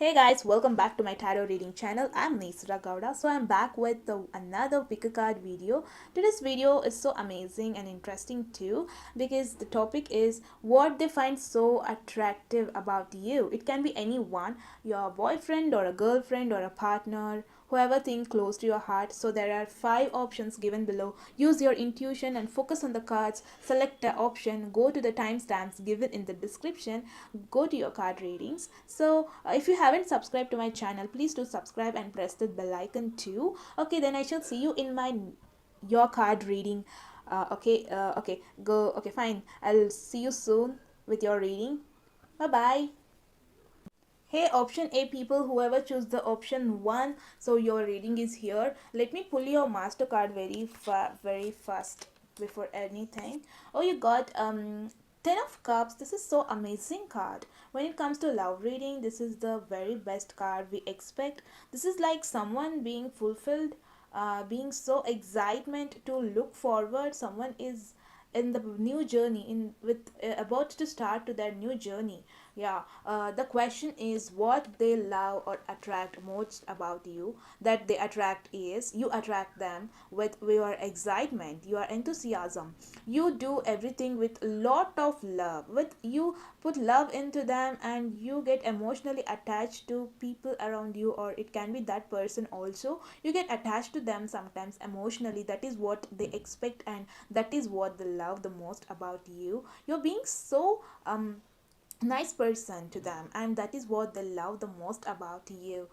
Hey guys, welcome back to my tarot reading channel. I'm Nisra Gowda. So I'm back with another pick a card video. Today's video is so amazing and interesting too because the topic is what they find so attractive about you. It can be anyone, your boyfriend or a girlfriend or a partner, whoever thing close to your heart. So there are 5 options given below. Use your intuition and focus on the cards. Select the option, go to the timestamps given in the description, go to your card readings. So if you haven't subscribed to my channel, please do subscribe and press the bell icon too. Okay, then I shall see you in my your card reading. Okay, go. Okay, fine, I'll see you soon with your reading. Bye bye. Hey, option A people, whoever choose the option 1, so your reading is here. Let me pull your MasterCard very fast before anything. Oh, you got 10 of Cups. This is so amazing card. When it comes to love reading, this is the very best card we expect. This is like someone being fulfilled, being so excitement to look forward. Someone is in the new journey in with about to start to their new journey. Yeah, the question is what they love or attract most about you. That they attract is you attract them with your excitement, your enthusiasm. You do everything with a lot of love. With you put love into them and you get emotionally attached to people around you, or it can be that person also. You get attached to them sometimes emotionally. That is what they expect and that is what they love the most about you. You're being so nice person to them and that is what they love the most about you.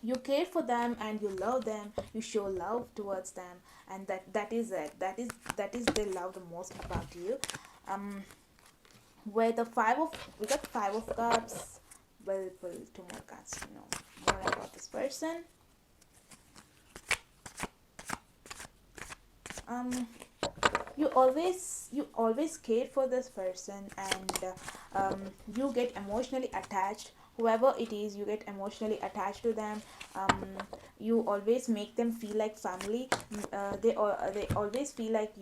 You care for them and you love them, you show love towards them, and that is it, that is they love the most about you. um where the five of we got 5 of cups. We'll pull 2 more cards to know more about this person. um you always care for this person, and you get emotionally attached. Whoever it is, you get emotionally attached to them. um, you always make them feel like family. They always feel like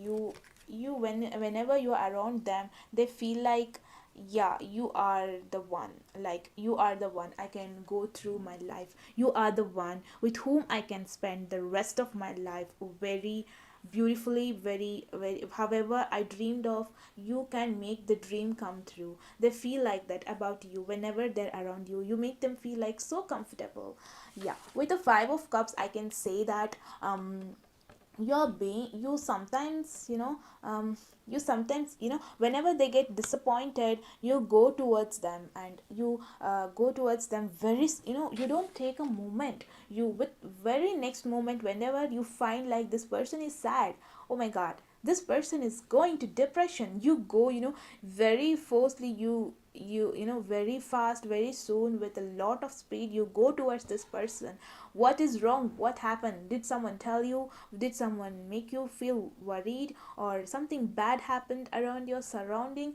whenever you are around them, they feel like, yeah, you are the one. Like, you are the one I can go through my life. You are the one with whom I can spend the rest of my life very beautifully, very however I dreamed of. You can make the dream come true. They feel like that about you. Whenever they're around you, you make them feel like so comfortable. Yeah, with the 5 of cups I can say that you're being you sometimes you sometimes, whenever they get disappointed, you go towards them and you go towards them very you don't take a moment. You with very next moment, whenever you find like this person is sad, oh my god, this person is going to depression, you go, very forcefully, very fast, very soon, with a lot of speed, you go towards this person. What is wrong? What happened? Did someone tell you? Did someone make you feel worried, or something bad happened around your surrounding?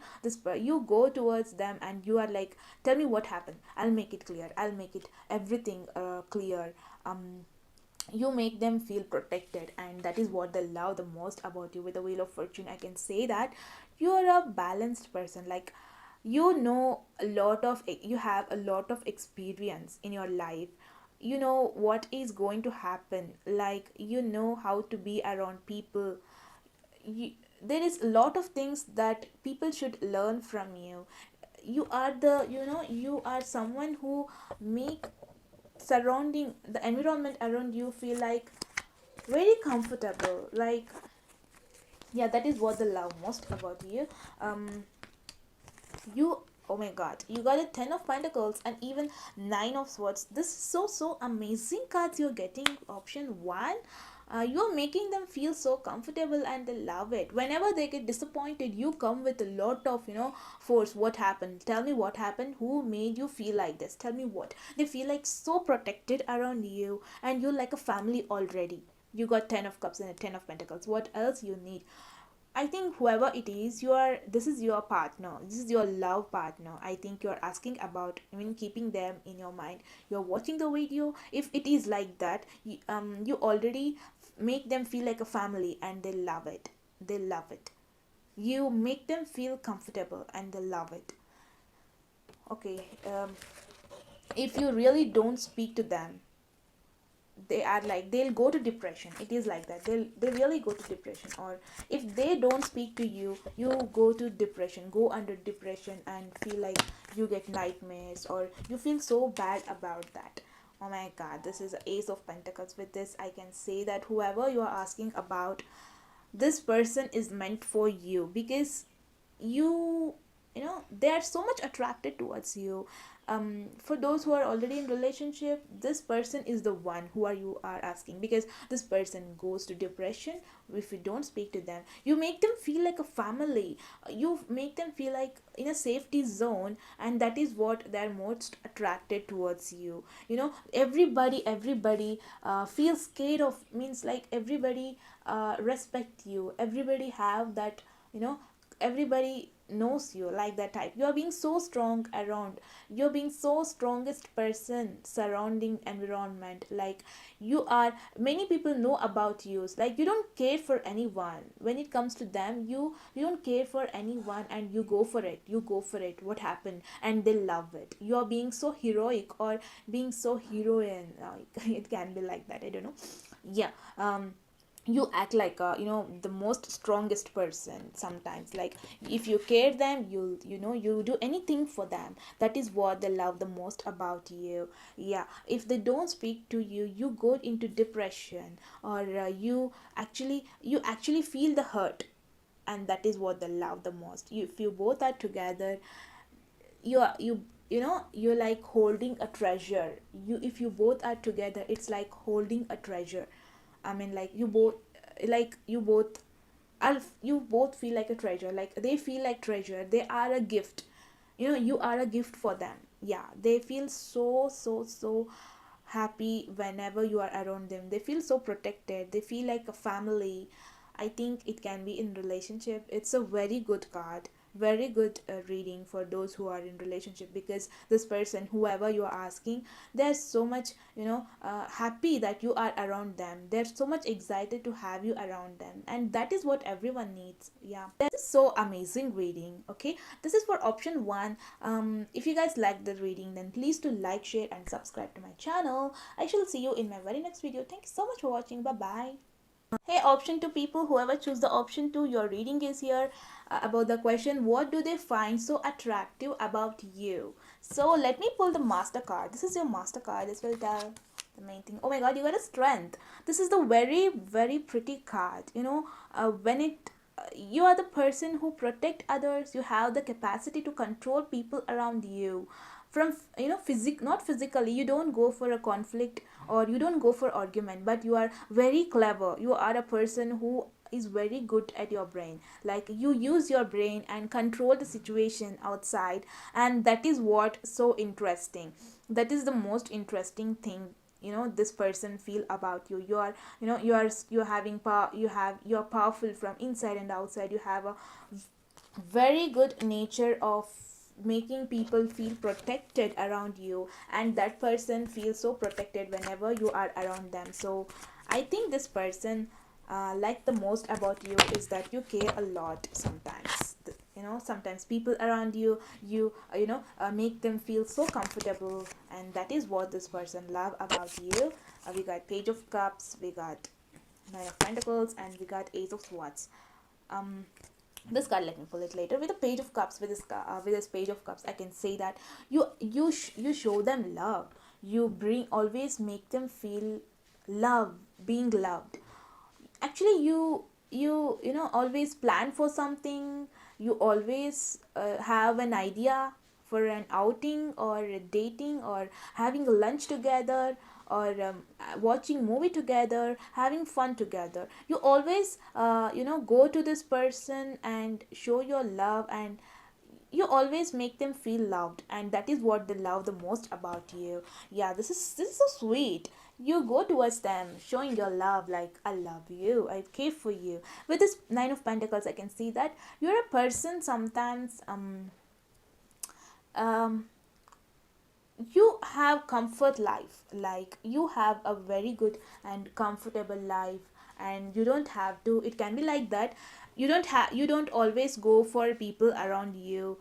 You go towards them and you are like, tell me what happened, I'll make it clear, I'll make it everything clear. You make them feel protected, and that is what they love the most about you. With the Wheel of Fortune, I can say that you're a balanced person. Like, you have a lot of experience in your life. You know what is going to happen. Like, you know how to be around people. There is a lot of things that people should learn from you. You are someone who make surrounding the environment around you feel like very comfortable. Like, yeah, that is what they love most about you. You Oh my god, you got a 10 of pentacles and even 9 of swords. This is so amazing cards you're getting. Option 1, you're making them feel so comfortable and they love it. Whenever they get disappointed, you come with a lot of force. What happened? Tell me what happened. Who made you feel like this? Tell me what. They feel like so protected around you and you're like a family already. You got 10 of cups and a 10 of pentacles. What else you need? I think whoever it is, this is your partner, this is your love partner. I think you're asking about, keeping them in your mind. You're watching the video. If it is like that, you already make them feel like a family and they love it. They love it. You make them feel comfortable and they love it. Okay. if you really don't speak to them, they are like they'll go to depression. It is like that, they really go to depression. Or if they don't speak to you, you go to depression, go under depression, and feel like you get nightmares, or you feel so bad about that. Oh my god, this is Ace of Pentacles. With this, I can say that whoever you are asking about, this person is meant for you, because you you know they are so much attracted towards you. For those who are already in relationship, this person is the one who are you are asking, because this person goes to depression. If you don't speak to them, you make them feel like a family. You make them feel like in a safety zone, and that is what they're most attracted towards you. Everybody feels scared of, means like everybody respect you, everybody have that, you know everybody knows you like that type. You are being so strong around, you're being so strongest person surrounding environment. Like, you are, many people know about you. It's like you don't care for anyone. When it comes to them, you don't care for anyone, and you go for it, what happened, and they love it. You're being so heroic, or being so heroine, it can be like that, I don't know. Yeah. You act like the most strongest person sometimes. Like, if you care them, you do anything for them. That is what they love the most about you. Yeah, if they don't speak to you, you go into depression, or you actually feel the hurt. And that is what they love the most. If you both are together, you are you're like holding a treasure. If you both are together, it's like holding a treasure. I mean, like you both feel like a treasure. Like, they feel like treasure, they are a gift. You are a gift for them. Yeah, they feel so happy whenever you are around them. They feel so protected, they feel like a family. I think it can be in relationship. It's a very good card, very good reading for those who are in relationship, because this person, whoever you are asking, they're so much happy that you are around them. They're so much excited to have you around them, and that is what everyone needs. Yeah, this is so amazing reading. Okay, this is for option one. If you guys like the reading, then please do like, share, and subscribe to my channel. I shall see you in my very next video. Thank you so much for watching. Bye bye. Hey, option 2 people, whoever choose the option 2, your reading is here. About the question, what do they find so attractive about you? So let me pull the master card. This is your master card. This will tell the main thing. Oh my god, you got a strength. This is the very pretty card. When it you are the person who protect others. You have the capacity to control people around you. From not physically, you don't go for a conflict, or you don't go for argument, but you are very clever. You are a person who is very good at your brain. Like, you use your brain and control the situation outside, and that is what so interesting. That is the most interesting thing. This person feel about you. You are you're having power. You're powerful from inside and outside. You have a very good nature of making people feel protected around you, and that person feels so protected whenever you are around them. So I think this person, like, the most about you is that you care a lot. Sometimes sometimes people around you, make them feel so comfortable, and that is what this person love about you. We got Page of Cups, we got Nine of Pentacles, and we got Ace of Swords. um this card, let me pull it later. With the Page of Cups, with this Page of Cups, I can say that you show them love. You bring always make them feel love, being loved. Actually, always plan for something. You always have an idea for an outing, or a dating, or having a lunch together, or watching movie together, having fun together. You always go to this person and show your love, and you always make them feel loved, and that is what they love the most about you. Yeah, this is so sweet. You go towards them showing your love, like, I love you, I care for you. With this Nine of Pentacles, I can see that you're a person sometimes, um you have comfort life. Like, you have a very good and comfortable life, and you don't have to, it can be like that. You don't always go for people around you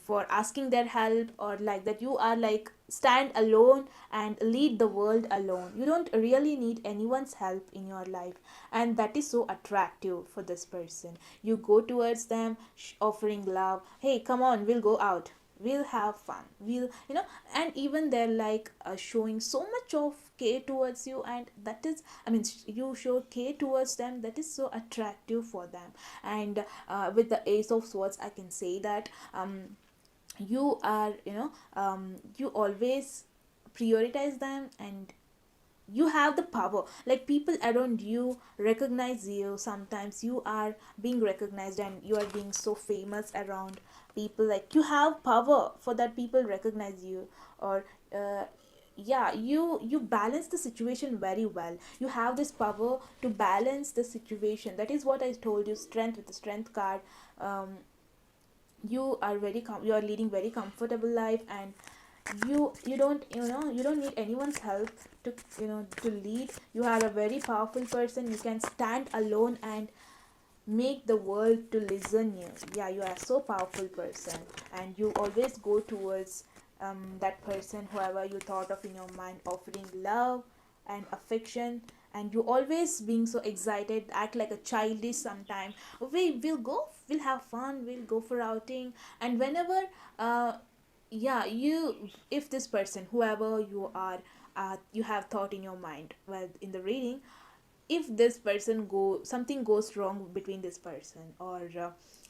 for asking their help, or like that you are like stand alone and lead the world alone. You don't really need anyone's help in your life, and that is so attractive for this person. You go towards them, offering love. Hey, come on, we'll go out, we'll have fun, we'll, and even they're like showing so much of care towards you, and that is, I mean, you show care towards them, that is so attractive for them. And with the Ace of Swords, I can say that you are, you always prioritize them, and you have the power, like people around you recognize you. Sometimes you are being recognized and you are being so famous around people, like you have power for that, people recognize you. Or uh, yeah, you balance the situation very well. You have this power to balance the situation. That is what I told you, strength with the strength card. um, you are you are leading very comfortable life, and you don't, you don't need anyone's help to, to lead. You are a very powerful person, you can stand alone and make the world to listen you. Yeah, you are so powerful person, and you always go towards that person whoever you thought of in your mind, offering love and affection. And you always being so excited, act like a childish sometime. We'll go, we'll have fun, we'll go for outing. And whenever uh yeah, you, if this person whoever you are, you have thought in your mind well in the reading, if this person go, something goes wrong between this person, or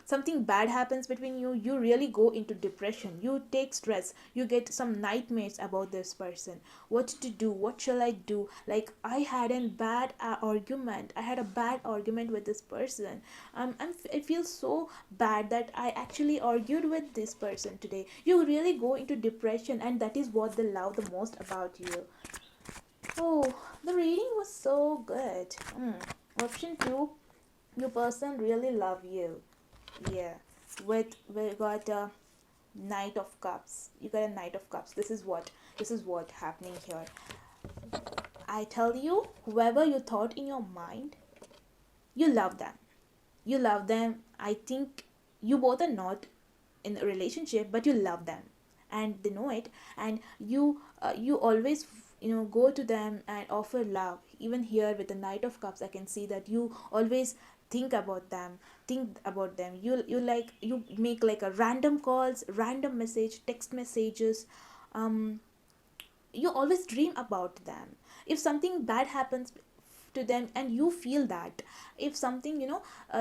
something bad happens between you, you really go into depression, you take stress, you get some nightmares about this person. What to do, what shall I do, like I had a bad argument, I had a bad argument with this person. I feel so bad that I actually argued with this person today. You really go into depression, and that is what they love the most about you. Oh, the reading was so good. Option 2, your person really love you. Yeah. We got a Knight of Cups. You got a Knight of Cups. This is what happening here. I tell you, whoever you thought in your mind, you love them. You love them. I think you both are not in a relationship, but you love them, and they know it. And you always, go to them and offer love. Even here with the Knight of Cups, I can see that you always think about them. You like, you make like a random calls, random message, text messages. um you always dream about them. If something bad happens to them, and you feel that, if something,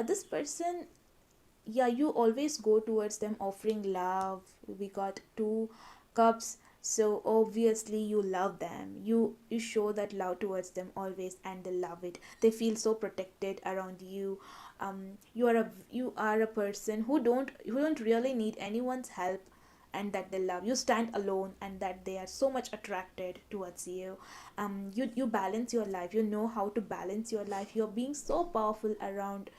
this person, yeah, you always go towards them offering love. We got 2 cups, so obviously you love them. You show that love towards them always, and they love it. They feel so protected around you. You are a person who don't really need anyone's help, and that they love you, stand alone, and that they are so much attracted towards you. You balance your life, you know how to balance your life. You're being so powerful around.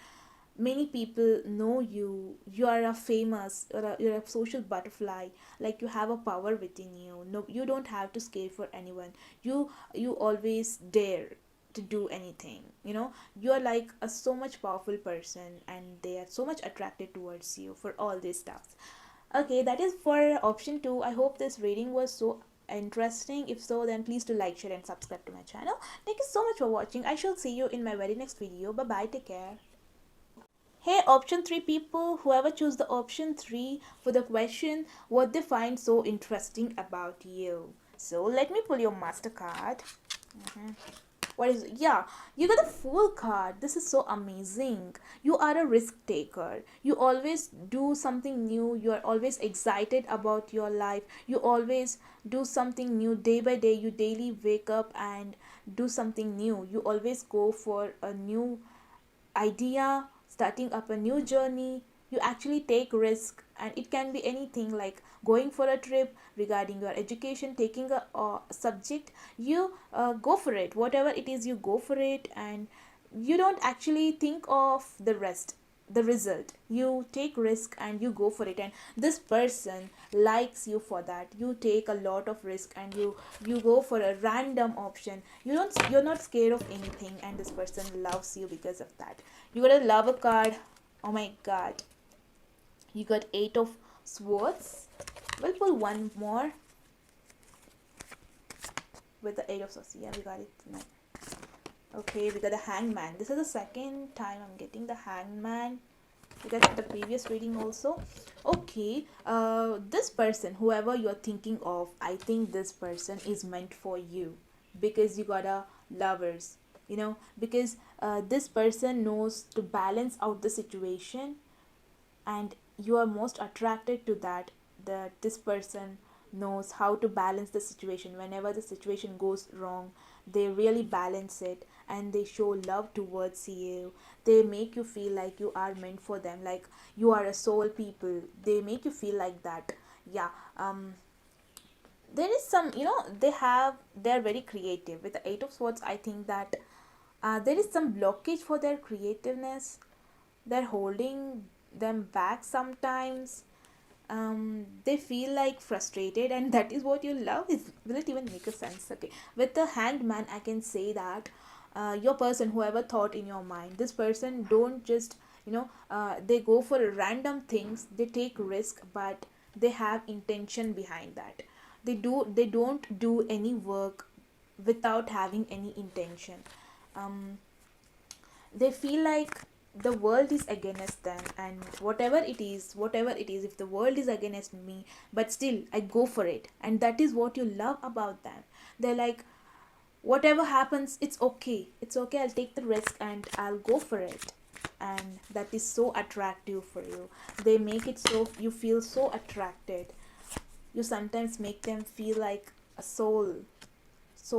Many people know you. You are a famous, you're a social butterfly. Like you have a power within you. No, you don't have to scare for anyone. You always dare to do anything. You are like a so much powerful person, and they are so much attracted towards you for all these stuff. Okay, that is for option 2. I hope this reading was so interesting. If so, then please do like, share and subscribe to my channel. Thank you so much for watching. I shall see you in my very next video. Bye bye, take care. Hey, option 3 people, whoever choose the option 3 for the question, what they find so interesting about you. So let me pull your master card. What is it? Yeah, you got a Fool card. This is so amazing. You are a risk taker. You always do something new. You are always excited about your life. You always do something new day by day. You daily wake up and do something new. You always go for a new idea, starting up a new journey. You actually take risk, and it can be anything, like going for a trip, regarding your education, taking a subject. You go for it, whatever it is, you go for it, and you don't actually think of the rest. the result. You take risk and you go for it, and this person likes you for that. You take a lot of risk and you go for a random option. You're not scared of anything, and this person loves you because of that. You got a lover card. Oh my god, you got 8 of swords. We'll pull one more with the 8 of swords. Yeah, we got it. Okay, we got the hangman. This is the second time I'm getting the hangman. We got the previous reading also. Okay, this person, whoever you're thinking of, I think this person is meant for you, because you got a lovers, because this person knows to balance out the situation, and you are most attracted to that this person knows how to balance the situation. Whenever the situation goes wrong, they really balance it, and they show love towards you. They make you feel like you are meant for them, like you are a soul people. They make you feel like that. Yeah. There is some, they're very creative. With the 8 of swords, I think that there is some blockage for their creativeness. They're holding them back sometimes. They feel like frustrated, and that is what you love. Is Will it even make a sense? Okay, with the hanged man, I can say that your person, whoever thought in your mind, this person don't just, they go for random things. They take risk, but they have intention behind that. They don't do any work without having any intention. um they feel like the world is against them, and whatever it is, if the world is against me, but still I go for it. And that is what you love about them. They're like, whatever happens, it's okay, I'll take the risk and I'll go for it. And that is so attractive for you. They make it so you feel so attracted. You sometimes make them feel like a soul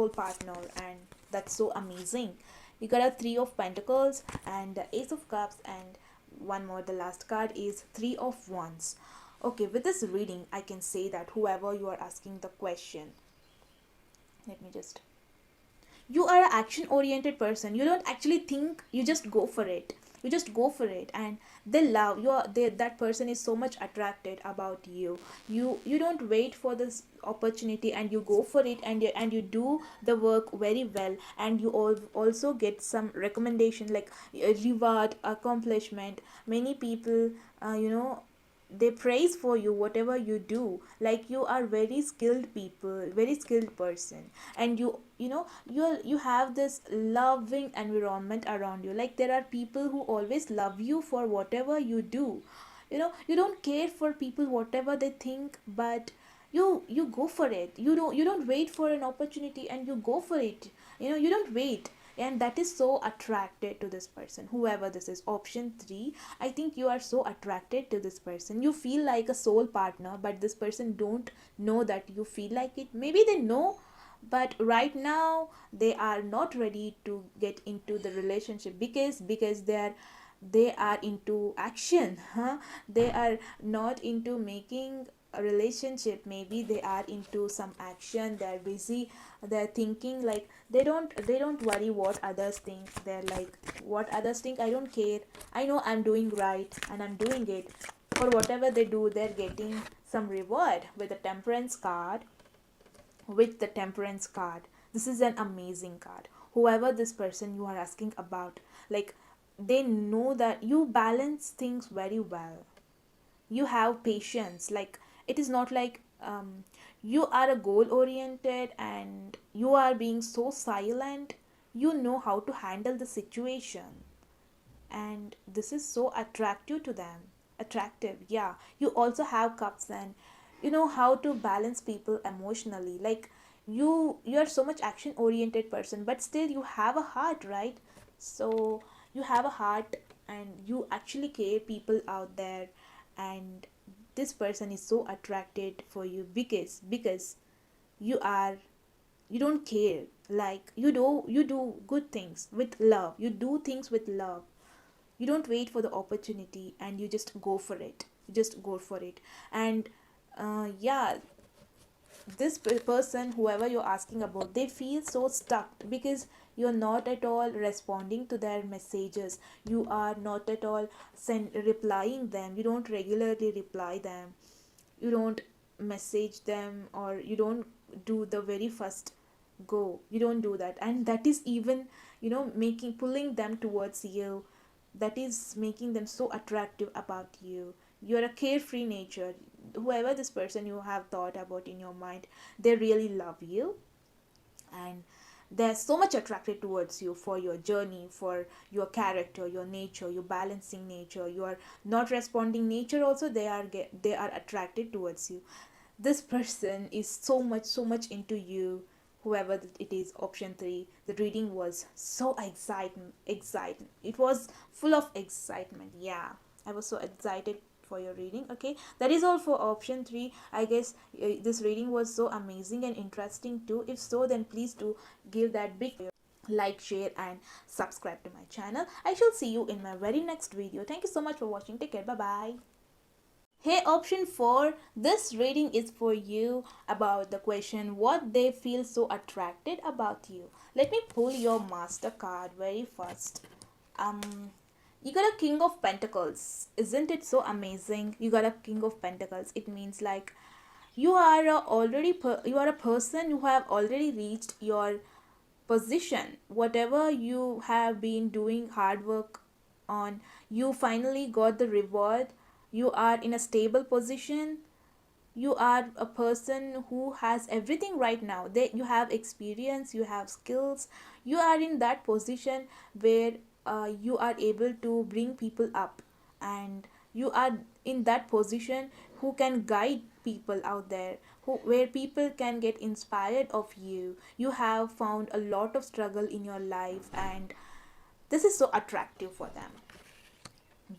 partner, and that's so amazing. You got a 3 of pentacles and the ace of cups, and one more, the last card is 3 of wands. Okay, with this reading I can say that whoever you are asking the question, let me just, you are an action oriented person. You don't actually think, you just go for it. And they love you are they, that person is so much attracted about you. You don't wait for this opportunity, and you go for it, and you do the work very well, and you also get some recommendation, like a reward, accomplishment. Many people, they praise for you whatever you do, like you are very skilled person. And you have this loving environment around you. Like there are people who always love you for whatever you do. You don't care for people whatever they think, but you go for it. You don't wait for an opportunity, and you go for it. You don't wait. And that is so attracted to this person, whoever this is. Option 3, I think you are so attracted to this person. You feel like a soul partner, but this person don't know that you feel like it. Maybe they know, but right now they are not ready to get into the relationship, because they are into action, huh? They are not into making a relationship. Maybe they are into some action. They're busy. They're thinking like, they don't worry what others think. They're like, what others think, I don't care. I know I'm doing right, and I'm doing it. For whatever they do, they're getting some reward. With the temperance card, this is an amazing card. Whoever this person you are asking about, like, they know that you balance things very well. You have patience. Like, it is not like, you are a goal oriented and you are being so silent. You know how to handle the situation, and this is so attractive to them. Attractive, yeah. You also have cups, and you know how to balance people emotionally. Like, you are so much action oriented person, but still you have a heart, right? So you have a heart, and you actually care people out there. And this person is so attracted for you, because you are you don't care. Like, you do good things with love. You do things with love. You don't wait for the opportunity, and you just go for it. And yeah, this person, whoever you're asking about, they feel so stuck, because you're not at all responding to their messages, you are not at all replying them, you don't regularly reply them, you don't message them, or you don't do the very first go, you don't do that, and that is even, making pulling them towards you, that is making them so attractive about you. You're a carefree nature. Whoever this person you have thought about in your mind, they really love you, and they're so much attracted towards you for your journey, for your character, your nature, your balancing nature, your not responding nature also. They are attracted towards you. This person is so much into you. Whoever it is, option 3, the reading was so excitement, it was full of excitement. Yeah, I was so excited for your reading. Okay, that is all for option 3. I guess this reading was so amazing and interesting too. If so, then please do give that big like, share and subscribe to my channel. I shall see you in my very next video. Thank you so much for watching. Take care. Bye bye. Hey, option 4, this reading is for you about the question what they feel so attracted about you. Let me pull your master card very first. You got a King of Pentacles. Isn't it so amazing? You got a King of Pentacles. It means like you are you are a person who have already reached your position. Whatever you have been doing hard work on, you finally got the reward. You are in a stable position. You are a person who has everything right now. You have experience, you have skills, you are in that position where you are able to bring people up, and you are in that position who can guide people out there, where people can get inspired of you. You have found a lot of struggle in your life, and this is so attractive for them.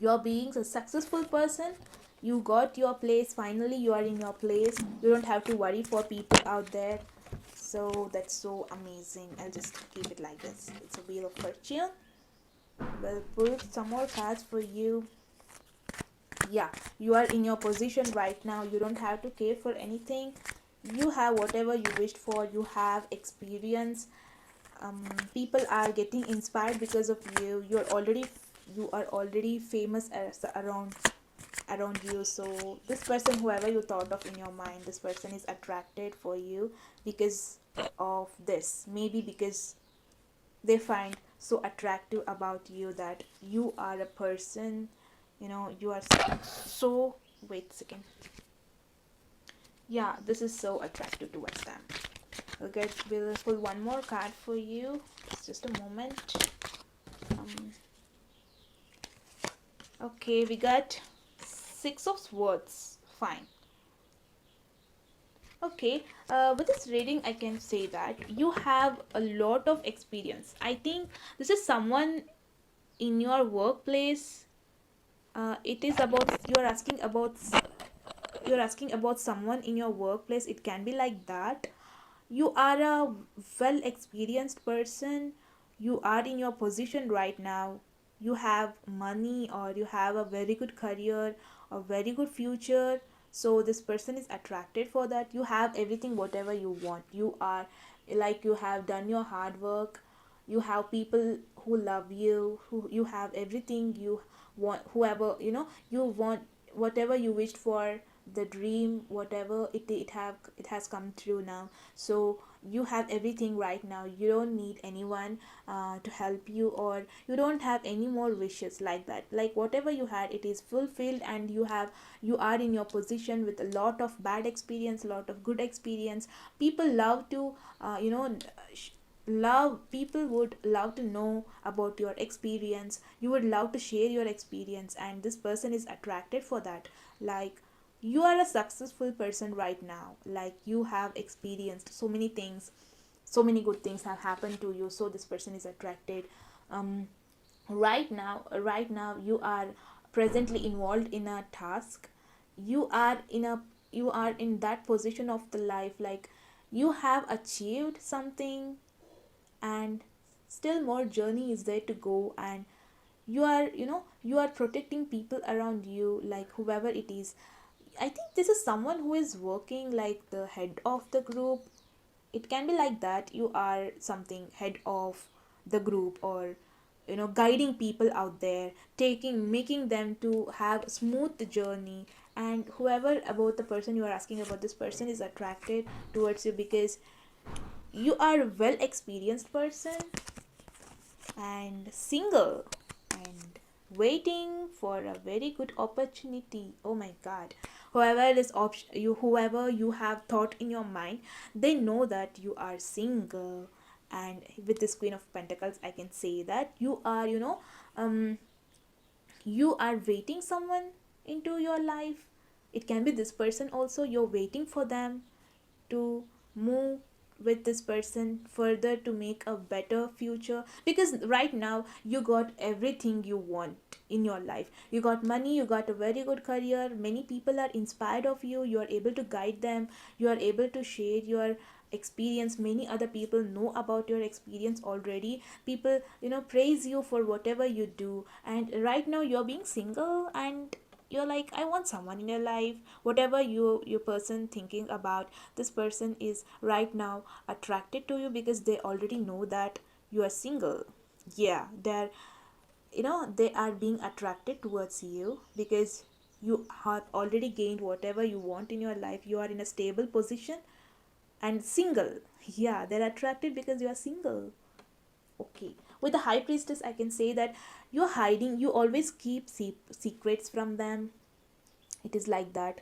You're being a successful person. You got your place. Finally you are in your place. You don't have to worry for people out there. So that's so amazing. I'll just keep it like this. It's a Wheel of Fortune. We'll pull some more cards for you. Yeah, you are in your position right now. You don't have to care for anything. You have whatever you wished for. You have experience. People are getting inspired because of you. You are already famous around you. So this person, whoever you thought of in your mind, this person is attracted for you because of this. Maybe because they find so attractive about you that you are a person, you are so, wait a second. Yeah, this is so attractive towards them. We'll pull one more card for you. Just a moment. Okay, we got 6 of Swords. Fine. Okay, with this reading I can say that you have a lot of experience. I think this is someone in your workplace. It is about, you're asking about someone in your workplace. It can be like that. You are a well experienced person. You are in your position right now. You have money, or you have a very good career, a very good future. So this person is attracted for that. You have everything whatever you want. You are like, you have done your hard work. You have people who love you, who you have everything you want. Whoever, you want whatever you wished for, the dream, whatever it has come true now. So you have everything right now. You don't need anyone to help you, or you don't have any more wishes like that. Like whatever you had, it is fulfilled, and you are in your position with a lot of bad experience, a lot of good experience. People love to love people would love to know about your experience. You would love to share your experience, and this person is attracted for that. Like, you are a successful person right now. Like, you have experienced so many things, so many good things have happened to you. So this person is attracted. Right now you are presently involved in a task. You are in that position of the life, like you have achieved something, and still more journey is there to go. And you are protecting people around you, like whoever it is. I think this is someone who is working like the head of the group. It can be like that. You are something head of the group, or guiding people out there, taking making them to have smooth journey. And whoever about the person you are asking about, this person is attracted towards you because you are a well experienced person and single and waiting for a very good opportunity. Oh my god, whoever this option you whoever you have thought in your mind, they know that you are single. And with this Queen of Pentacles, I can say that you are, um you are waiting someone into your life. It can be this person also, you're waiting for them to move with this person further to make a better future, because right now you got everything you want in your life. You got money, you got a very good career, many people are inspired of you, you are able to guide them, you are able to share your experience. Many other people know about your experience already. People praise you for whatever you do. And right now you're being single and you're like, I want someone in your life. Whatever your person thinking about, this person is right now attracted to you because they already know that you are single. Yeah, they are being attracted towards you because you have already gained whatever you want in your life. You are in a stable position and single. Yeah, they're attracted because you are single. Okay, with the High Priestess, I can say that you're hiding, you always keep secrets from them. It is like that.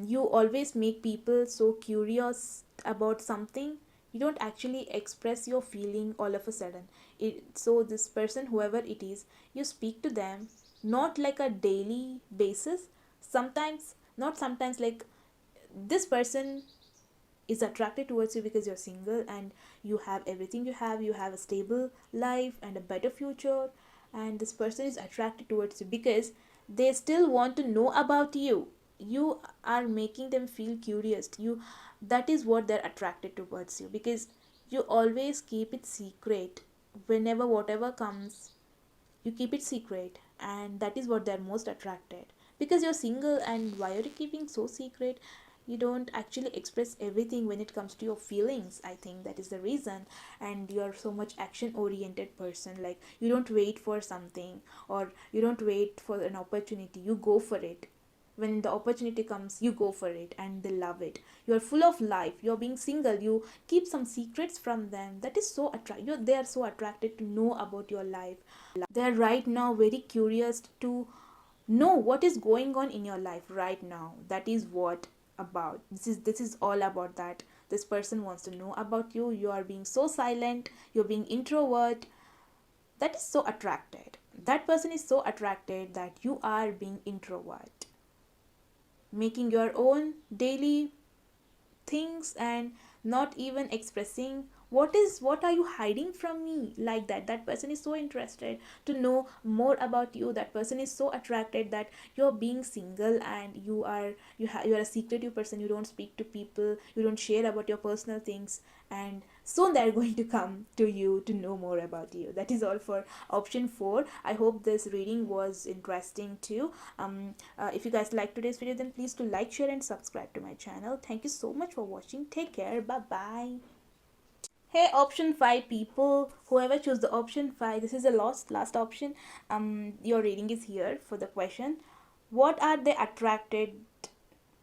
You always make people so curious about something. You don't actually express your feeling all of a sudden. So this person, whoever it is, you speak to them not like a daily basis. Sometimes, not sometimes, like this person is attracted towards you because you're single and you have everything. You have a stable life and a better future. And this person is attracted towards you because they still want to know about you. You are making them feel curious. That is what they're attracted towards you, because you always keep it secret. Whenever whatever comes, you keep it secret, and that is what they're most attracted. Because you're single, and why are you keeping so secret? You don't actually express everything when it comes to your feelings. I think that is the reason. And you're so much action oriented person, like you don't wait for something, or you don't wait for an opportunity, you go for it. When the opportunity comes, you go for it, and they love it. You're full of life. You're being single, you keep some secrets from them. That is so attractive. They are so attracted to know about your life. They're right now very curious to know what is going on in your life right now. That is what about this is all about. That this person wants to know about you. You are being so silent, you're being introvert. That is so attracted. That person is so attracted that you are being introvert, making your own daily things and not even expressing what are you hiding from me, like that person is so interested to know more about you. That person is so attracted that you're being single and you're a secretive person. You don't speak to people, you don't share about your personal things, and soon they're going to come to you to know more about you. That is all for option 4. I hope this reading was interesting too. If you guys like today's video, then please do like, share and subscribe to my channel. Thank you so much for watching. Take care. Bye bye. Hey, option 5 people, whoever chose the option 5, this is the last option. Your reading is here for the question. What are they attracted,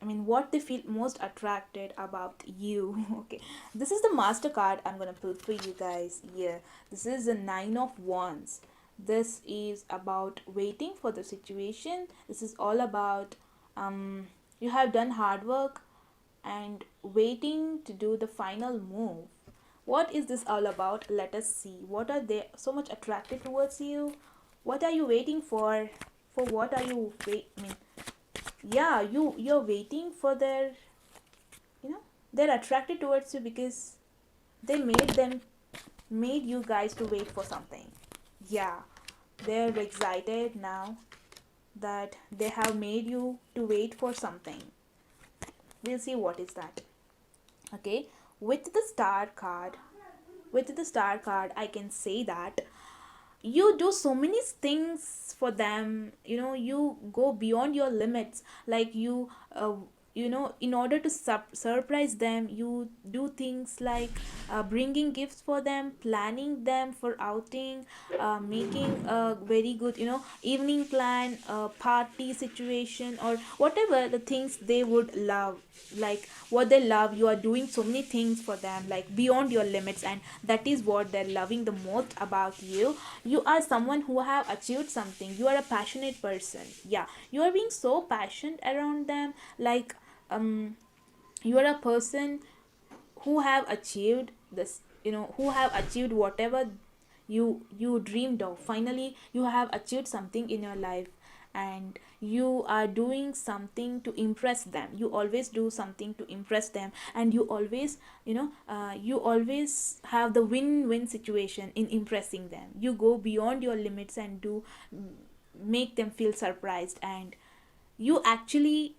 what they feel most attracted about you? Okay, this is the master card I'm gonna put for you guys here. This is the 9 of Wands. This is about waiting for the situation. This is all about you have done hard work and waiting to do the final move. What is this all about? Let us see. What are they so much attracted towards you? What are you waiting for? For what are you yeah, you're waiting for their, they're attracted towards you because they made you guys to wait for something. Yeah, they're excited now that they have made you to wait for something. We'll see what is that. Okay, with the star card, I can say that you do so many things for them. You go beyond your limits. Like in order to surprise them, you do things like bringing gifts for them, planning them for outing, making a very good evening plan, party situation, or whatever the things they would love, like what they love. You are doing so many things for them, like beyond your limits, and that is what they're loving the most about you. You are someone who have achieved something. You are a passionate person. Yeah, you are being so passionate around them, like you are a person who have achieved this, who have achieved whatever you dreamed of. Finally you have achieved something in your life, and you are doing something to impress them. You always do something to impress them, and you always have the win-win situation in impressing them. You go beyond your limits and do make them feel surprised, and you actually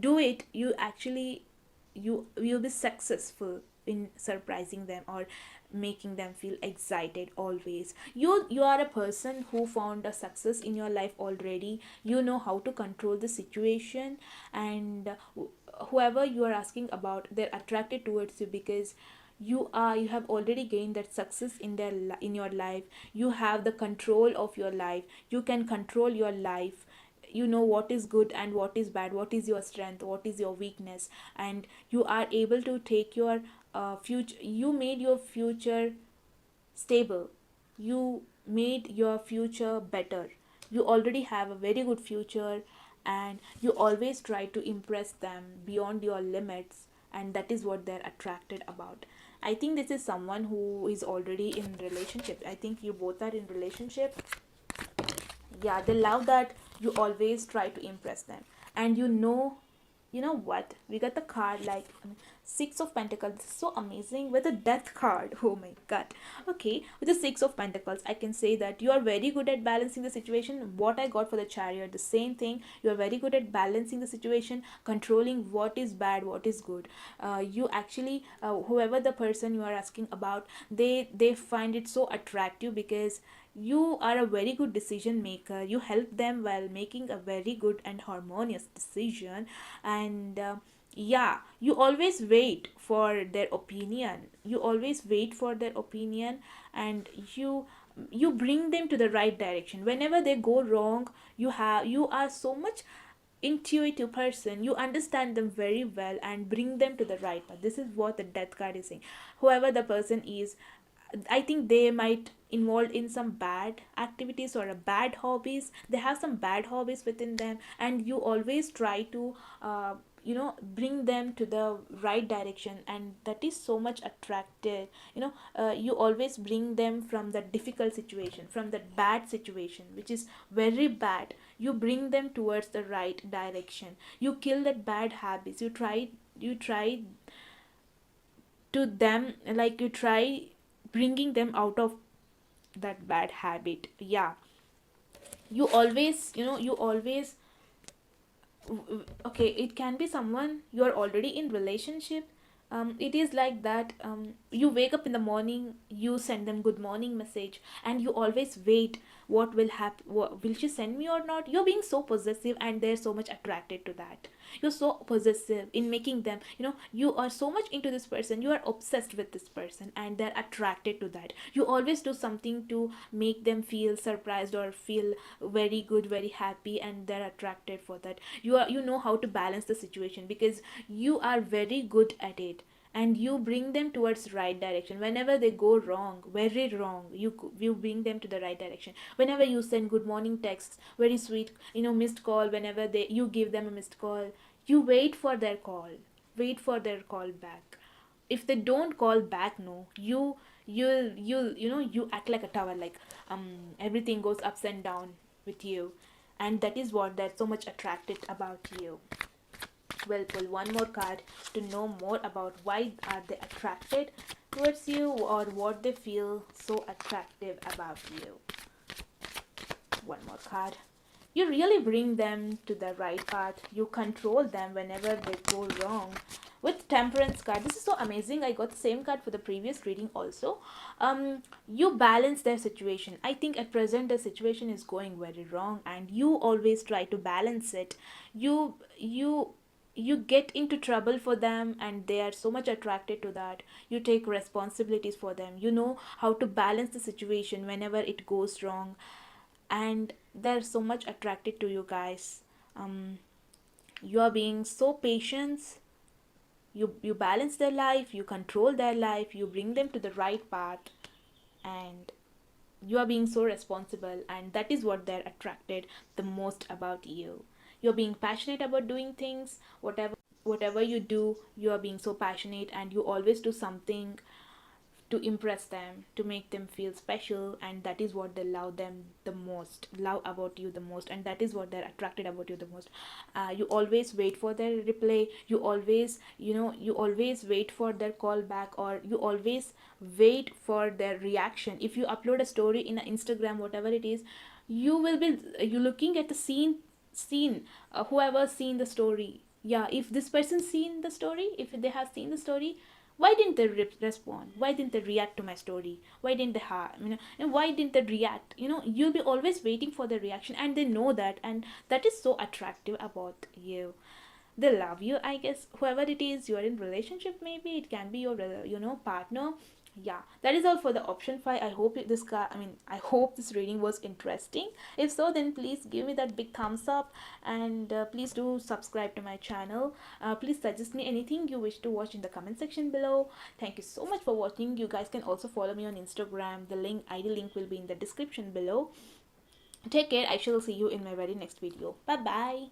do it. You'll be successful in surprising them or making them feel excited always. You are a person who found a success in your life already. You know how to control the situation, and whoever you are asking about, they're attracted towards you because you have already gained that success in in your life. You have the control of your life. You can control your life. You know what is good and what is bad, what is your strength, what is your weakness, and you are able to take your future. You made your future stable. You made your future better. You already have a very good future, and you always try to impress them beyond your limits, and that is what they're attracted about. I think this is someone who is already in relationship. I think you both are in relationship. Yeah, they love that you always try to impress them. And you know what, we got the card, like six of pentacles. This is so amazing with the death card. Oh my god. Okay, with the six of pentacles, I can say that you are very good at balancing the situation. What I got for the chariot, the same thing. You are very good at balancing the situation, controlling what is bad, what is good. You actually whoever the person you are asking about, they find it so attractive because you are a very good decision maker. You help them while making a very good and harmonious decision. And yeah, you always wait for their opinion. You always wait for their opinion, and you bring them to the right direction whenever they go wrong. You are so much intuitive person. You understand them very well and bring them to the right path. This is what the death card is saying. Whoever the person is, I think they might involved in some bad activities or a bad hobbies. They have some bad hobbies within them, and you always try to bring them to the right direction, and that is so much attractive. You always bring them from the difficult situation, from that bad situation which is very bad. You bring them towards the right direction. You kill that bad habits. You try to them, like you try bringing them out of that bad habit. Yeah, you always okay, it can be someone you're already in relationship. It is like that. You wake up in the morning, you send them good morning message, and you always wait what will happen. Will she send me or not? You're being so possessive, and they're so much attracted to that. You're so possessive in making them, you are so much into this person. You are obsessed with this person, and they're attracted to that. You always do something to make them feel surprised or feel very good, very happy, and they're attracted for that. You know how to balance the situation because you are very good at it, and you bring them towards right direction. Whenever they go wrong, very wrong, you bring them to the right direction. Whenever you send good morning texts, very sweet, missed call, whenever they you give them a missed call, you wait for their call back. If they don't call back, no, you act like a tower, like everything goes ups and down with you, and that is what they're so much attracted about you. We'll pull one more card to know more about why are they attracted towards you, or what they feel so attractive about you. One more card. You really bring them to the right path. You control them whenever they go wrong. With Temperance card, this is so amazing. I got the same card for the previous reading also. You balance their situation. I think at present the situation is going very wrong, and you always try to balance it. You you get into trouble for them and they are so much attracted to that. You take responsibilities for them, you know how to balance the situation whenever it goes wrong, and they're so much attracted to you guys. um you are being so patient. You balance their life, you control their life, you bring them to the right path, and you are being so responsible, and that is what they're attracted the most about you. You're being passionate about doing things, whatever you do, you are being so passionate, and you always do something to impress them, to make them feel special, and that is what they love about you the most, and that is what they're attracted about you the most. You always wait for their reply, you always, you always wait for their call back, or you always wait for their reaction. If you upload a story in Instagram, whatever it is, you looking at the scene, whoever seen the story. Yeah, if this person seen the story, if they have seen the story, why didn't they respond, why didn't they react to my story, why didn't they and why didn't they react, you'll be always waiting for the reaction, and they know that, and that is so attractive about you. They love you, I guess. Whoever it is you are in relationship, maybe it can be your partner. Yeah, that is all for the option 5. I hope this guy, I hope this reading was interesting. If so, then please give me that big thumbs up, and please do subscribe to my channel. Please suggest me anything you wish to watch in the comment section below. Thank you so much for watching. You guys can also follow me on Instagram. The ID link will be in the description below. Take care. I shall see you in my very next video. Bye bye.